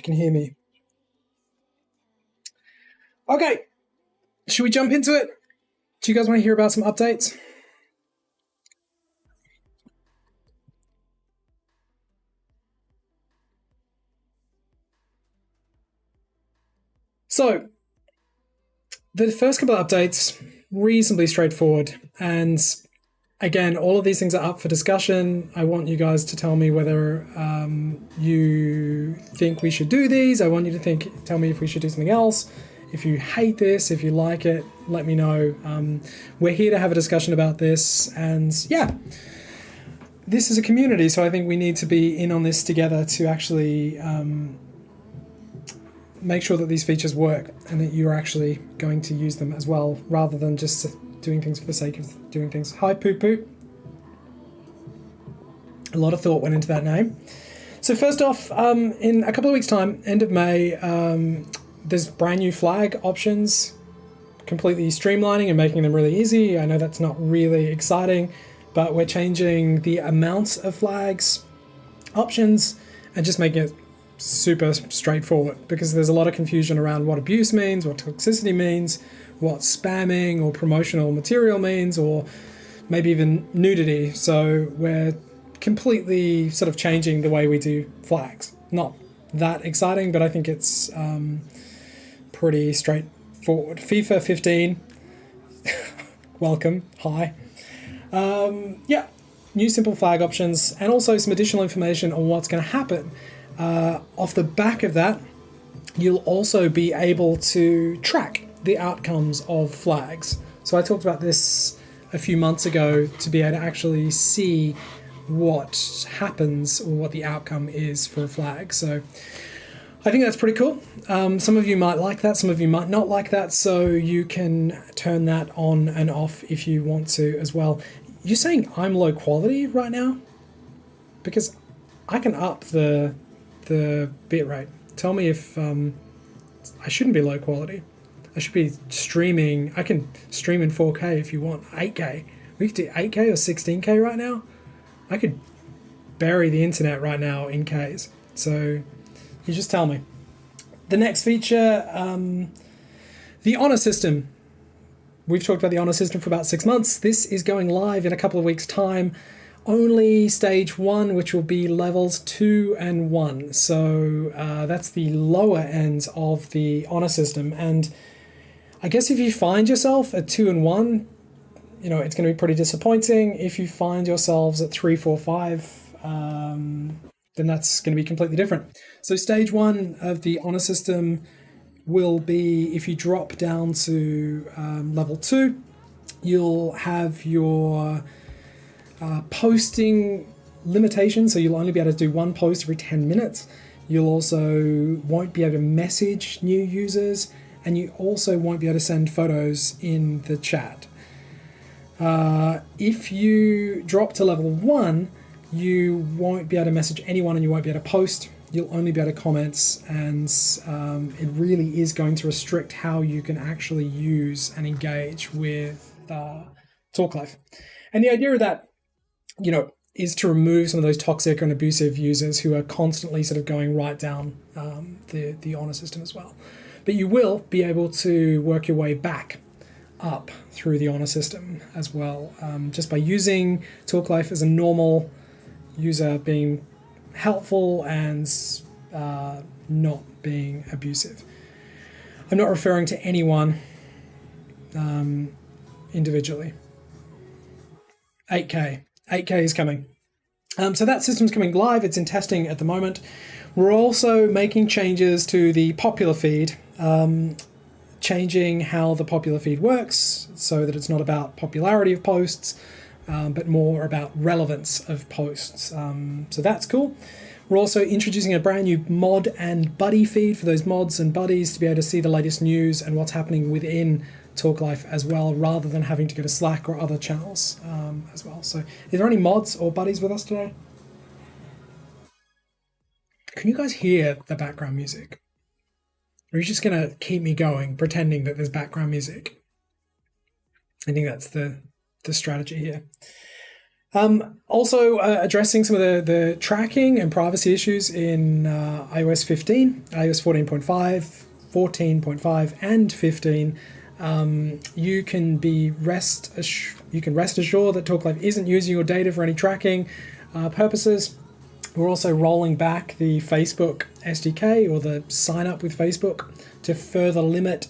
You can hear me. Okay, should we jump into it? Do you guys want to hear about some updates? So, the first couple of updates, reasonably straightforward. And again, all of these things are up for discussion. I want you guys to tell me whether you think we should do these. I want you to tell me if we should do something else. If you hate this, if you like it, let me know. We're here to have a discussion about this. And yeah, this is a community, so I think we need to be in on this together to actually make sure that these features work and that you're actually going to use them as well, rather than just doing things for the sake of doing things. Hi, Poop Poop. A lot of thought went into that name. So first off, in a couple of weeks' time, end of May, there's brand new flag options, completely streamlining and making them really easy. I know that's not really exciting, but we're changing the amount of flags options and just making it super straightforward, because there's a lot of confusion around what abuse means, what toxicity means, what spamming or promotional material means, or maybe even nudity. So we're completely sort of changing the way we do flags. Not that exciting, but I think it's pretty straightforward. FIFA 15, welcome, hi. Yeah, new simple flag options, and also some additional information on what's going to happen. Off the back of that, you'll also be able to track the outcomes of flags. So I talked about this a few months ago, to be able to actually see what happens or what the outcome is for a flag. So I think that's pretty cool. Some of you might like that, some of you might not like that, so you can turn that on and off if you want to as well. You're saying I'm low quality right now? Because I can up the bit rate. Tell me if I shouldn't be low quality. I should be streaming. I can stream in 4K if you want, 8K. We could do 8K or 16K right now. I could bury the internet right now in Ks. So you just tell me. The next feature, the honor system. We've talked about the honor system for about 6 months. This is going live in a couple of weeks' time. Only stage 1, which will be levels 2 and 1. So that's the lower ends of the honor system. And I guess if you find yourself at 2 and 1, it's going to be pretty disappointing. If you find yourselves at 3, 4, 5, then that's going to be completely different. So stage 1 of the honor system will be, if you drop down to level 2, you'll have your posting limitation, so you'll only be able to do one post every 10 minutes. You'll also won't be able to message new users, and you also won't be able to send photos in the chat. If you drop to level 1, you won't be able to message anyone and you won't be able to post. You'll only be able to comment, and it really is going to restrict how you can actually use and engage with TalkLife. And the idea of that, is to remove some of those toxic and abusive users who are constantly sort of going right down the honor system as well. But you will be able to work your way back up through the honor system as well, just by using TalkLife as a normal user, being helpful and not being abusive. I'm not referring to anyone individually. 8K is coming. So that system's coming live. It's in testing at the moment. We're also making changes to the popular feed, changing how the popular feed works so that it's not about popularity of posts, but more about relevance of posts. So that's cool. We're also introducing a brand new mod and buddy feed for those mods and buddies to be able to see the latest news and what's happening within TalkLife as well, rather than having to go to Slack or other channels as well. So is there any mods or buddies with us today? Can you guys hear the background music? Or are you just going to keep me going, pretending that there's background music? I think that's the strategy here. Also, addressing some of the tracking and privacy issues in iOS 15, iOS 14.5, 14.5, and 15. You can rest assured that TalkLife isn't using your data for any tracking purposes. We're also rolling back the Facebook SDK, or the sign up with Facebook, to further limit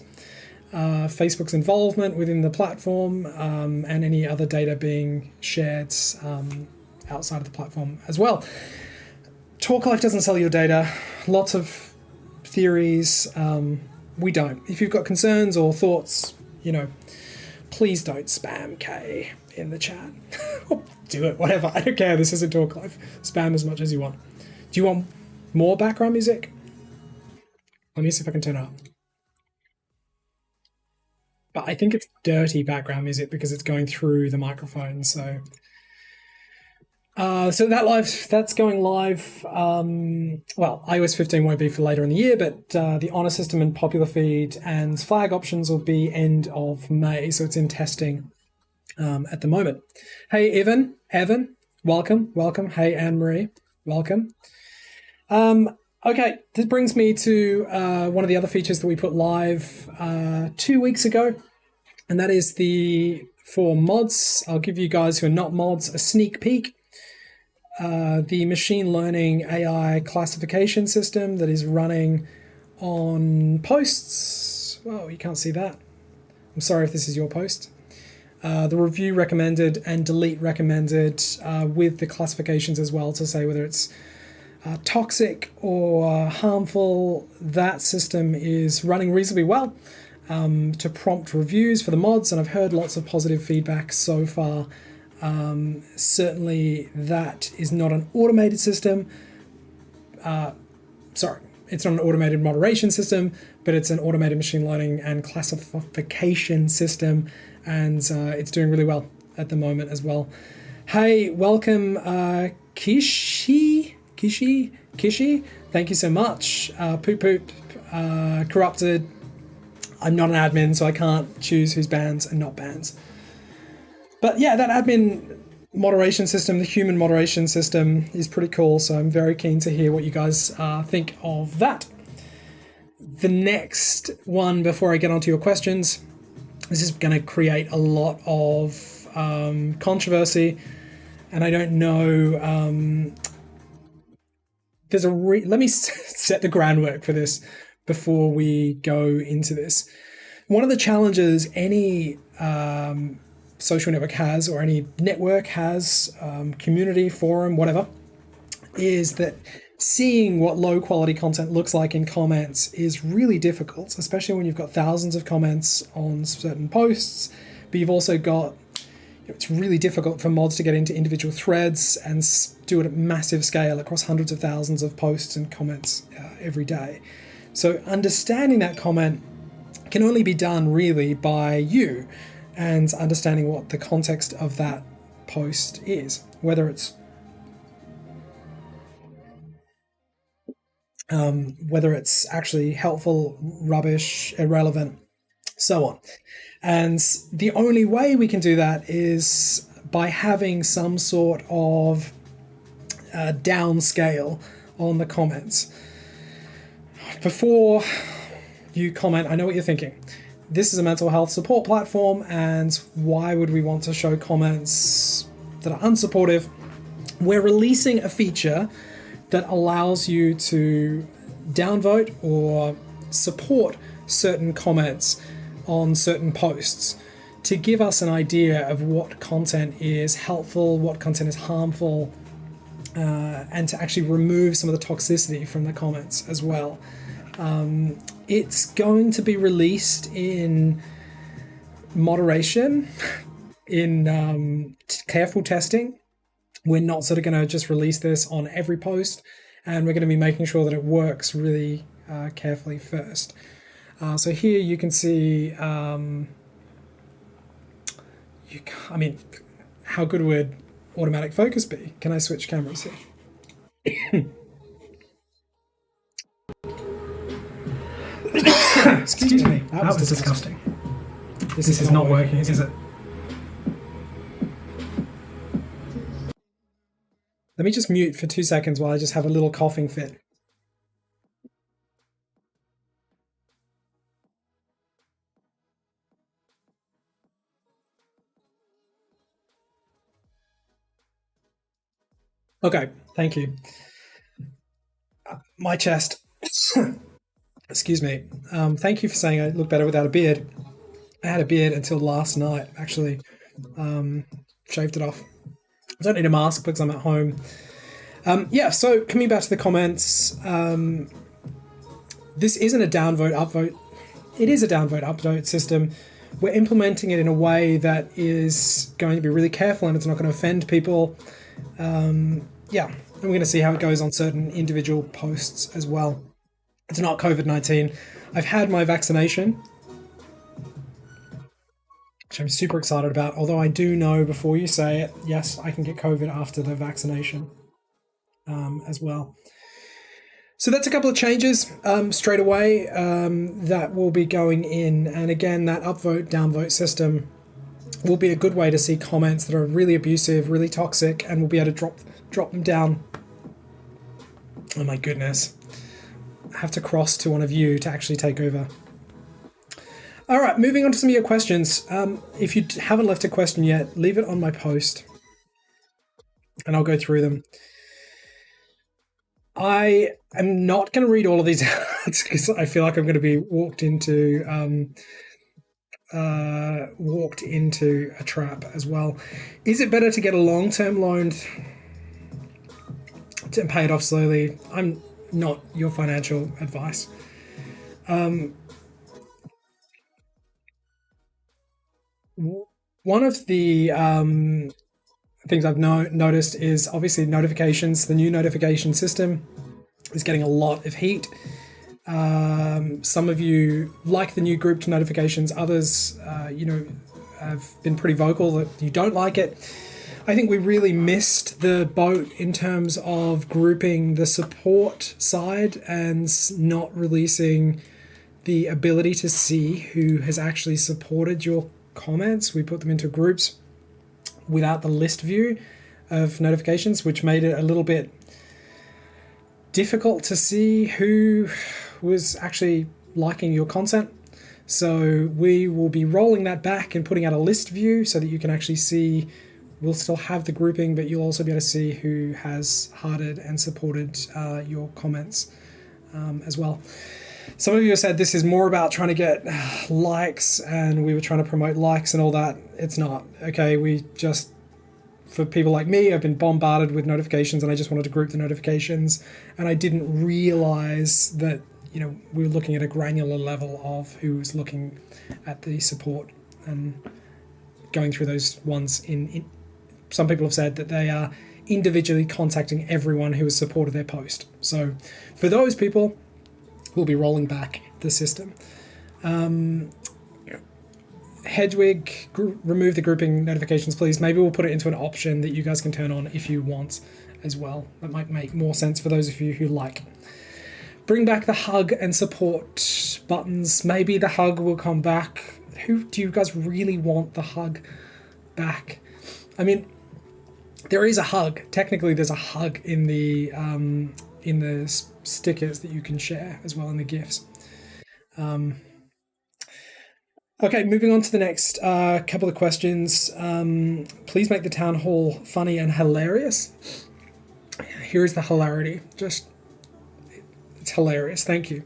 Facebook's involvement within the platform and any other data being shared outside of the platform as well. TalkLife doesn't sell your data. Lots of theories. We don't. If you've got concerns or thoughts, please don't spam Kay in the chat. Do it, whatever. I don't care. This isn't TalkLife. Spam as much as you want. Do you want more background music? Let me see if I can turn it up. But I think it's dirty background music because it's going through the microphone. So that's going live. Well, iOS 15 won't be for later in the year, but the Honor System and Popular Feed and flag options will be end of May. So it's in testing at the moment. Hey, Evan, welcome. Hey, Anne-Marie, welcome. Okay, this brings me to one of the other features that we put live 2 weeks ago, and that is for mods. I'll give you guys who are not mods a sneak peek. The machine learning AI classification system that is running on posts. Well, you can't see that. I'm sorry if this is your post. The review recommended and delete recommended with the classifications as well to say whether it's toxic or harmful. That system is running reasonably well to prompt reviews for the mods, and I've heard lots of positive feedback so far. Certainly that is not an automated system. It's not an automated moderation system, but it's an automated machine learning and classification system, and it's doing really well at the moment as well. Hey, welcome Kishi. Thank you so much. Corrupted. I'm not an admin, so I can't choose who's bans and not bans. But yeah, that admin moderation system, the human moderation system, is pretty cool. So I'm very keen to hear what you guys think of that. The next one, before I get onto your questions, this is going to create a lot of controversy, and I don't know. Let me set the groundwork for this before we go into this. One of the challenges any social network has, or any network has, community, forum, whatever, is that seeing what low quality content looks like in comments is really difficult, especially when you've got thousands of comments on certain posts, but you've also got, it's really difficult for mods to get into individual threads and do it at massive scale across hundreds of thousands of posts and comments every day. So understanding that comment can only be done really by you and understanding what the context of that post is, whether it's actually helpful, rubbish, irrelevant, so on. And the only way we can do that is by having some sort of downscale on the comments. Before you comment, I know what you're thinking. This is a mental health support platform, and why would we want to show comments that are unsupportive? We're releasing a feature that allows you to downvote or support certain comments on certain posts to give us an idea of what content is helpful, what content is harmful, and to actually remove some of the toxicity from the comments as well. It's going to be released in moderation, in careful testing. We're not sort of going to just release this on every post, and we're going to be making sure that it works really carefully first. So here you can see, how good would automatic focus be? Can I switch cameras here? Excuse me, that was disgusting. This is not working, is it? Let me just mute for 2 seconds while I just have a little coughing fit. Okay, thank you. My chest. Excuse me. Thank you for saying I look better without a beard. I had a beard until last night, actually. Shaved it off. I don't need a mask because I'm at home. Yeah, so coming back to the comments, this isn't a downvote, upvote. It is a downvote, upvote system. We're implementing it in a way that is going to be really careful and it's not going to offend people. Yeah, and we're going to see how it goes on certain individual posts as well. It's not COVID-19. I've had my vaccination, which I'm super excited about, although I do know before you say it, yes, I can get COVID after the vaccination as well. So that's a couple of changes straight away that will be going in. And again, that upvote, downvote system will be a good way to see comments that are really abusive, really toxic, and we'll be able to drop them down. Oh my goodness. I have to cross to one of you to actually take over. All right, moving on to some of your questions. If you haven't left a question yet, leave it on my post and I'll go through them. I am not going to read all of these out because I feel like I'm going to be walked into a trap as well. Is it better to get a long-term loan and pay it off slowly? I'm not your financial advice. One of the things I've noticed is obviously notifications. The new notification system is getting a lot of heat. Some of you like the new grouped notifications. Others, have been pretty vocal that you don't like it. I think we really missed the boat in terms of grouping the support side and not releasing the ability to see who has actually supported your comments. We put them into groups without the list view of notifications, which made it a little bit difficult to see who was actually liking your content. So we will be rolling that back and putting out a list view so that you can actually see. We'll still have the grouping, but you'll also be able to see who has hearted and supported your comments as well. Some of you have said this is more about trying to get likes, and we were trying to promote likes and all that. It's not. Okay, we just, for people like me, I've been bombarded with notifications and I just wanted to group the notifications, and I didn't realize that, we were looking at a granular level of who was looking at the support and going through those ones in some people have said that they are individually contacting everyone who has supported their post. So for those people, we'll be rolling back the system. Hedwig, remove the grouping notifications, please. Maybe we'll put it into an option that you guys can turn on if you want as well. That might make more sense for those of you who like. Bring back the hug and support buttons. Maybe the hug will come back. Who do you guys really want the hug back? I mean, there is a hug. Technically, there's a hug in the stickers that you can share as well in the GIFs. Okay, moving on to the next couple of questions. Please make the town hall funny and hilarious. Here is the hilarity. It's hilarious. Thank you.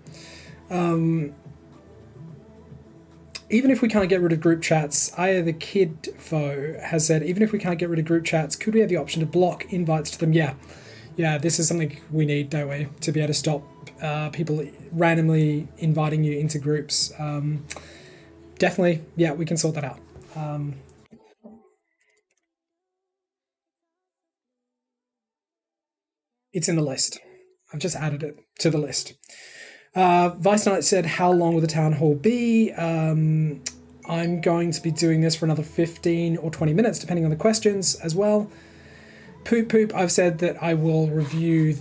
Even if we can't get rid of group chats, the Kid Foe has said, even if we can't get rid of group chats, could we have the option to block invites to them? Yeah, this is something we need, don't we, to be able to stop people randomly inviting you into groups. Definitely, yeah, we can sort that out. It's in the list. I've just added it to the list. Vice Knight said, how long will the town hall be? I'm going to be doing this for another 15 or 20 minutes, depending on the questions as well. Poop, I've said that I will review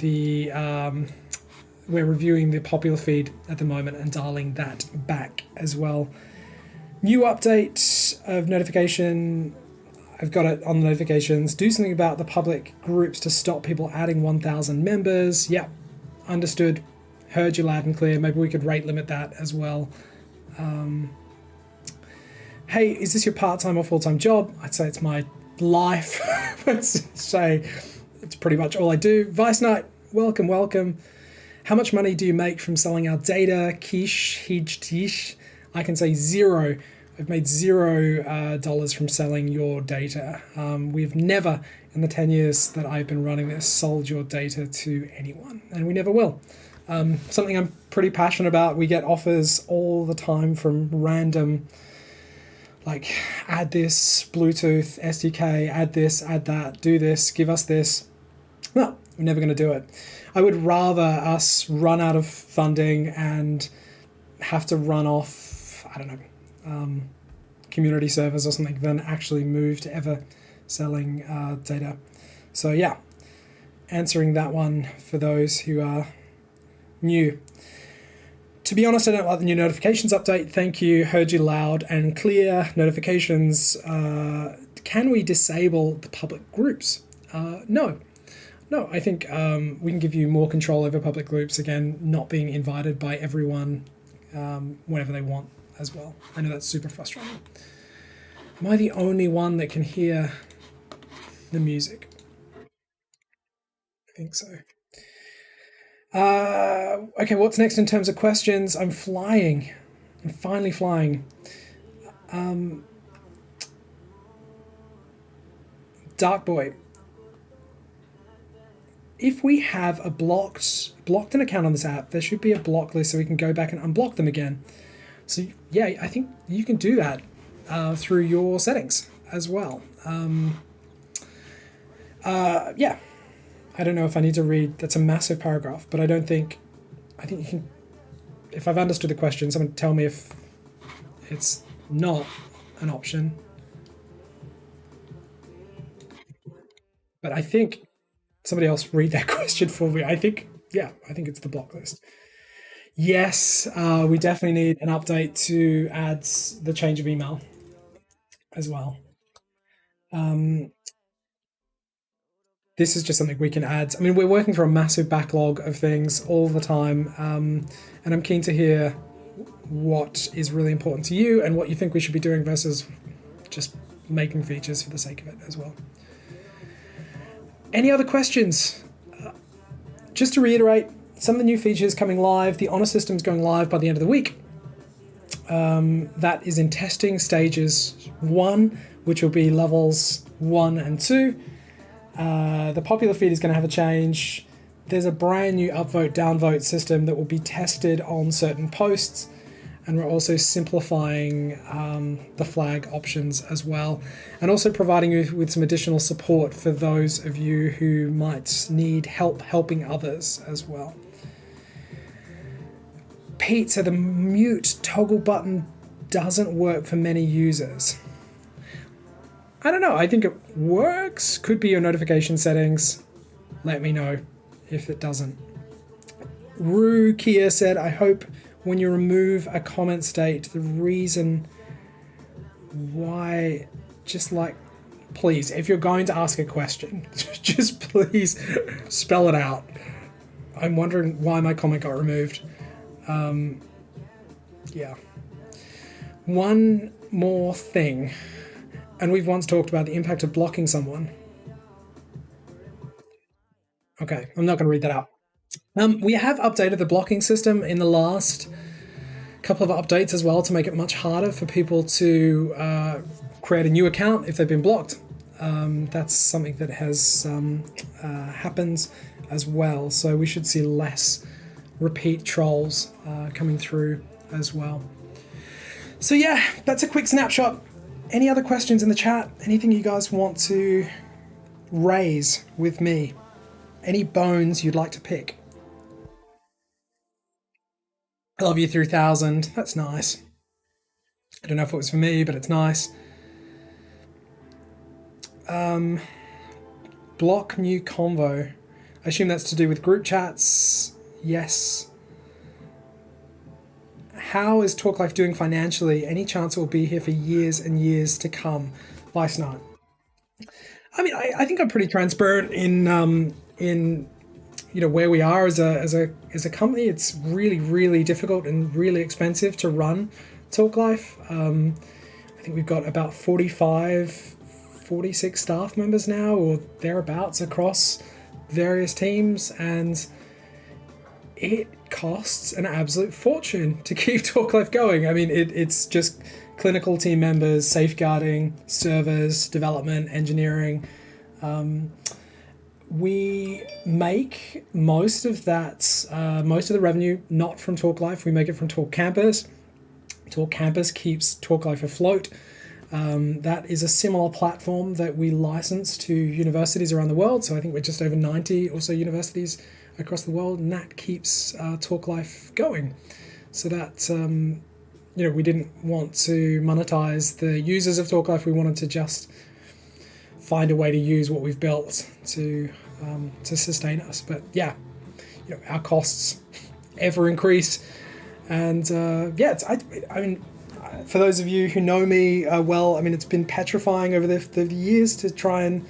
we're reviewing the popular feed at the moment and dialing that back as well. New update of notification. I've got it on the notifications. Do something about the public groups to stop people adding 1,000 members. Yep, understood. Heard you loud and clear. Maybe we could rate limit that as well. Hey, is this your part-time or full-time job? I'd say it's my life. Let's say it's pretty much all I do. Vice Knight, welcome, welcome. How much money do you make from selling our data? Quiche, tish. I can say zero. I've made $0 from selling your data. We've never, in the 10 years that I've been running this, sold your data to anyone, and we never will. Something I'm pretty passionate about. We get offers all the time from random, like, add this, Bluetooth, SDK, add this, add that, do this, give us this. No, we're never going to do it. I would rather us run out of funding and have to run off, I don't know, community servers or something than actually move to ever selling data. So yeah, answering that one for those who are new. To be honest, I don't like the new notifications update. Thank you. Heard you loud and clear. Notifications. Can we disable the public groups? No. No, I think we can give you more control over public groups. Again, not being invited by everyone whenever they want as well. I know that's super frustrating. Am I the only one that can hear the music? I think so. Okay, what's next in terms of questions? I'm flying. I'm finally flying. Dark Boy. If we have a blocked an account on this app, there should be a block list so we can go back and unblock them again. So yeah, I think you can do that through your settings as well. Yeah. I don't know if I need to read, that's a massive paragraph, but I think you can, if I've understood the question, someone tell me if it's not an option. But I think somebody else read that question for me. I think it's the block list. Yes, we definitely need an update to add the change of email as well. This is just something we can add. I mean, we're working through a massive backlog of things all the time, and I'm keen to hear what is really important to you and what you think we should be doing versus just making features for the sake of it as well. Any other questions? Just to reiterate, some of the new features coming live. The honor system's going live by the end of the week. That is in testing stages 1, which will be levels 1 and 2. The popular feed is going to have a change. There's a brand new upvote, downvote system that will be tested on certain posts. And we're also simplifying the flag options as well. And also providing you with some additional support for those of you who might need help helping others as well. Pete said the mute toggle button doesn't work for many users. I don't know. I think it works. Could be your notification settings. Let me know if it doesn't. Rue Kia said, I hope when you remove a comment state, the reason why, just like, please, if you're going to ask a question, just please spell it out. I'm wondering why my comment got removed. Yeah. One more thing. And we've once talked about the impact of blocking someone. Okay, I'm not going to read that out. We have updated the blocking system in the last couple of updates as well to make it much harder for people to create a new account if they've been blocked. That's something that has happens as well. So we should see less repeat trolls coming through as well. So yeah, that's a quick snapshot. Any other questions in the chat? Anything you guys want to raise with me? Any bones you'd like to pick? I love you 3000. That's nice. I don't know if it was for me, but it's nice. Block new convo. I assume that's to do with group chats. Yes. How is TalkLife doing financially? Any chance it will be here for years and years to come? Vice Knight. I mean, I think I'm pretty transparent in where we are as a company. It's really really difficult and really expensive to run TalkLife. I think we've got about 45, 46 staff members now or thereabouts across various teams, and it costs an absolute fortune to keep TalkLife going. I mean, it's just clinical team members, safeguarding, servers, development, engineering. We make most of that, most of the revenue not from TalkLife. We make it from Talk Campus. Talk Campus keeps TalkLife afloat. That is a similar platform that we license to universities around the world. So I think we're just over 90 or so universities across the world, and that keeps TalkLife going. So that, we didn't want to monetize the users of TalkLife. We wanted to just find a way to use what we've built to sustain us. But yeah, our costs ever increase. And I mean, for those of you who know me well, I mean, it's been petrifying over the years to try and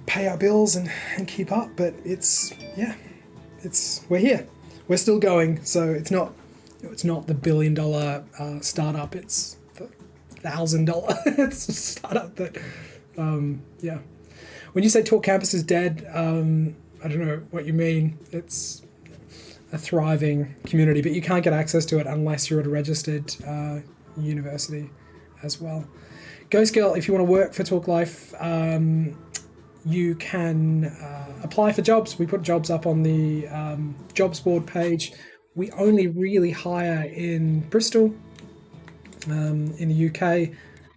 pay our bills and keep up. But we're here. We're still going. So it's not the $1 billion startup. It's the $1,000 it's a startup that, When you say Talk Campus is dead, I don't know what you mean. It's a thriving community, but you can't get access to it unless you're at a registered university as well. Ghost Girl, if you want to work for TalkLife, you can apply for jobs. We put jobs up on the jobs board page. We only really hire in Bristol, in the UK,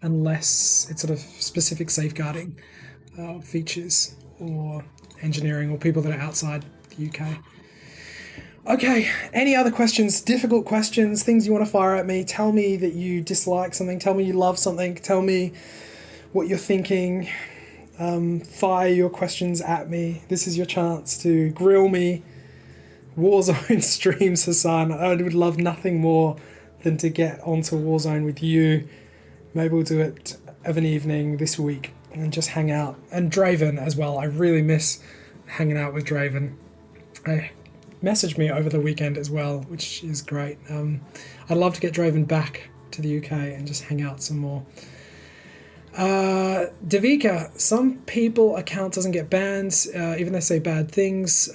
unless it's sort of specific safeguarding features or engineering or people that are outside the UK. Okay, any other questions, difficult questions, things you want to fire at me? Tell me that you dislike something, tell me you love something, tell me what you're thinking. Fire your questions at me. This is your chance to grill me. Warzone streams, Hassan. I would love nothing more than to get onto Warzone with you. Maybe we'll do it of an evening this week and just hang out. And Draven as well. I really miss hanging out with Draven. Messaged me over the weekend as well, which is great. I'd love to get Draven back to the UK and just hang out some more. Davika, some people account doesn't get banned, even they say bad things.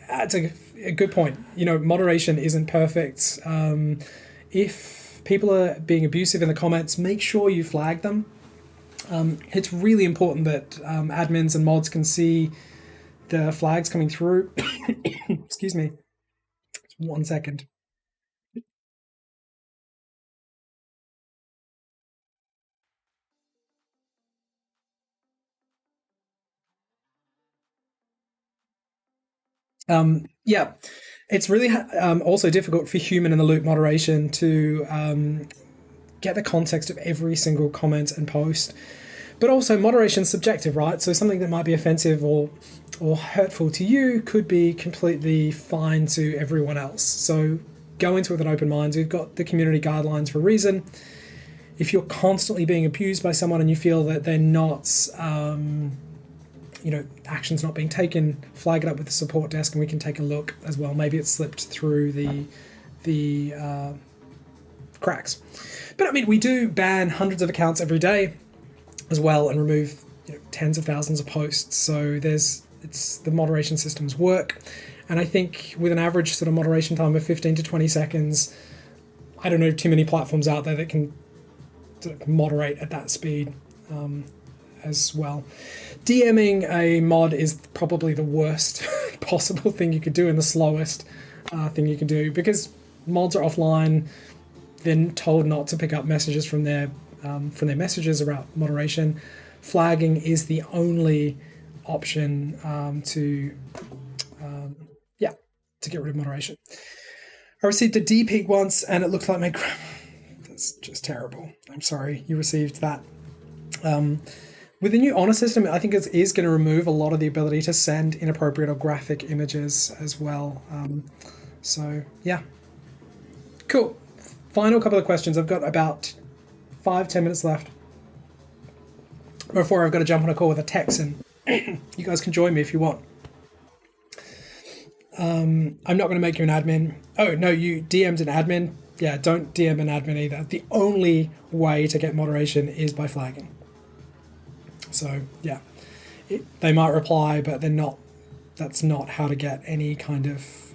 That's a good point. Moderation isn't perfect. If people are being abusive in the comments, make sure you flag them. It's really important that admins and mods can see the flags coming through. Excuse me. Just 1 second. Yeah, it's really also difficult for human in the loop moderation to get the context of every single comment and post. But also moderation is subjective, right? So something that might be offensive or hurtful to you could be completely fine to everyone else. So go into it with an open mind. We've got the community guidelines for a reason. If you're constantly being abused by someone and you feel that they're not, action's not being taken, flag it up with the support desk and we can take a look as well. Maybe it's slipped through the cracks. But I mean, we do ban hundreds of accounts every day as well and remove tens of thousands of posts. So the moderation systems work. And I think with an average sort of moderation time of 15 to 20 seconds, I don't know too many platforms out there that can sort of moderate at that speed as well. DMing a mod is probably the worst possible thing you could do and the slowest thing you can do, because mods are offline. They're told not to pick up messages from their messages about moderation. Flagging is the only option to get rid of moderation. I received a D-Peak once and it looked like my that's just terrible. I'm sorry you received that. With the new honor system, I think it is going to remove a lot of the ability to send inappropriate or graphic images as well. So yeah, cool. Final couple of questions. I've got about 5-10 minutes left. before I've got to jump on a call with a Texan. You guys can join me if you want. I'm not going to make you an admin. Oh, no, you DM'd an admin. Yeah, don't DM an admin either. The only way to get moderation is by flagging. So, yeah. They might reply, but they're not. That's not how to get any kind of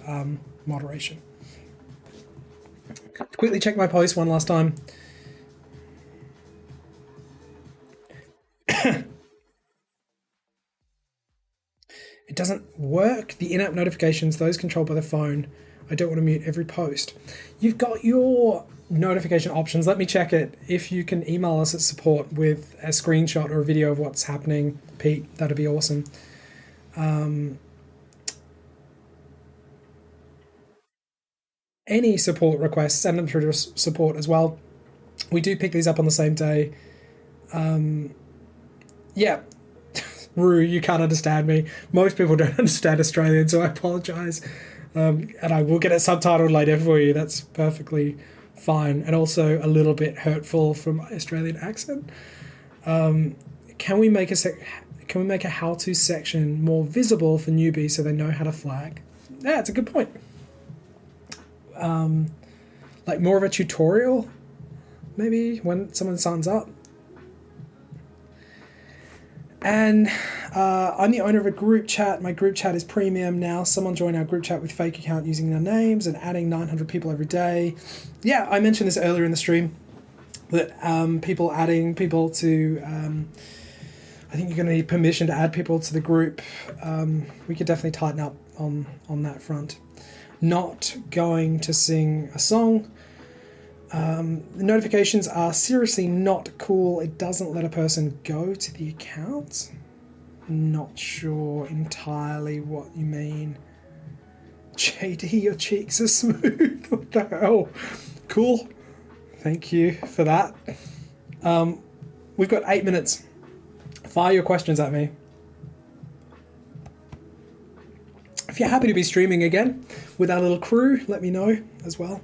moderation. Quickly check my post one last time. It doesn't work. The in-app notifications, those controlled by the phone. I don't want to mute every post. You've got your notification options. Let me check it. If you can email us at support with a screenshot or a video of what's happening, Pete, that'd be awesome. Any support requests, send them through to support as well. We do pick these up on the same day. Yeah. Rue, you can't understand me. Most people don't understand Australian, so I apologise. And I will get it subtitled later for you. That's perfectly fine. And also a little bit hurtful from my Australian accent. Can we make a how-to section more visible for newbies so they know how to flag? Yeah, it's a good point. Like more of a tutorial, maybe when someone signs up. And I'm the owner of a group chat. My group chat is premium now. Someone joined our group chat with fake account using their names and adding 900 people every day. Yeah, I mentioned this earlier in the stream, that people adding people to, I think you're going to need permission to add people to the group. We could definitely tighten up on that front. Not going to sing a song. The notifications are seriously not cool. It doesn't let a person go to the account. Not sure entirely what you mean. JD, your cheeks are smooth. What the hell? Cool. Thank you for that. We've got 8 minutes. Fire your questions at me. If you're happy to be streaming again with our little crew, let me know as well.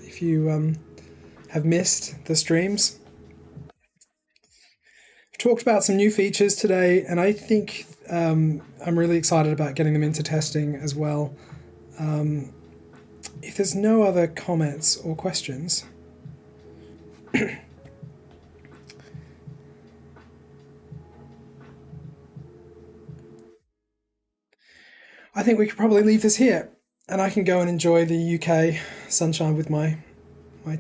If you have missed the streams. I've talked about some new features today, and I think I'm really excited about getting them into testing as well. If there's no other comments or questions, I think we could probably leave this here, and I can go and enjoy the UK sunshine with my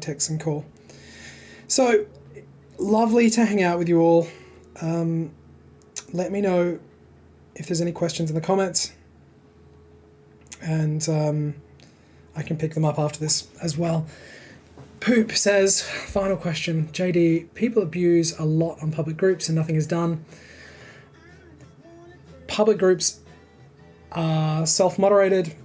Texan call. So lovely to hang out with you all. Let me know if there's any questions in the comments, and I can pick them up after this as well. Poop says, final question, JD, people abuse a lot on public groups and nothing is done. Public groups are self-moderated.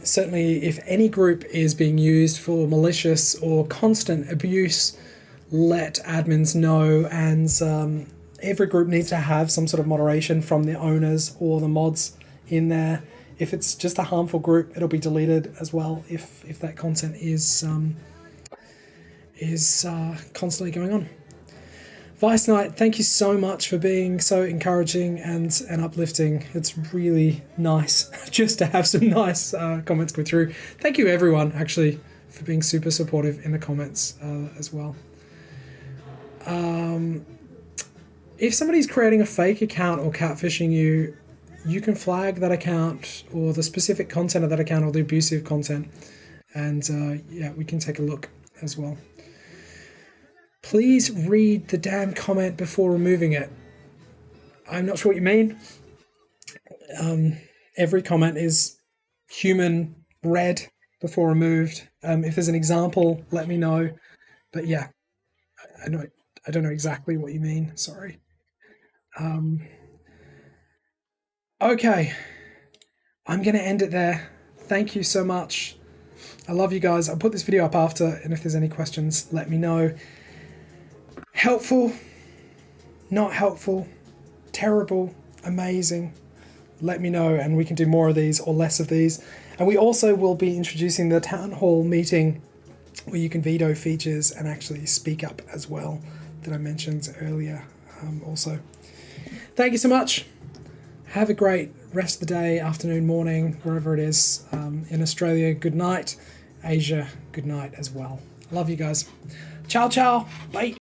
Certainly if any group is being used for malicious or constant abuse, let admins know, and every group needs to have some sort of moderation from the owners or the mods in there. If it's just a harmful group, it'll be deleted as well if that content is constantly going on. Vice Knight, thank you so much for being so encouraging and uplifting. It's really nice just to have some nice comments go through. Thank you everyone, actually, for being super supportive in the comments as well. If somebody's creating a fake account or catfishing you, you can flag that account or the specific content of that account or the abusive content. And yeah, we can take a look as well. Please read the damn comment before removing it. I'm not sure what you mean. Every comment is human read before removed. If there's an example, let me know. But yeah, I don't know exactly what you mean. Sorry. Okay. I'm going to end it there. Thank you so much. I love you guys. I'll put this video up after, and if there's any questions, let me know. Helpful, not helpful, terrible, amazing, let me know, and we can do more of these or less of these. And we also will be introducing the town hall meeting where you can veto features and actually speak up as well, that I mentioned earlier. also. Thank you so much. Have a great rest of the day, afternoon, morning, wherever it is. In Australia, good night. Asia, good night as well. Love you guys. Ciao, ciao. Bye.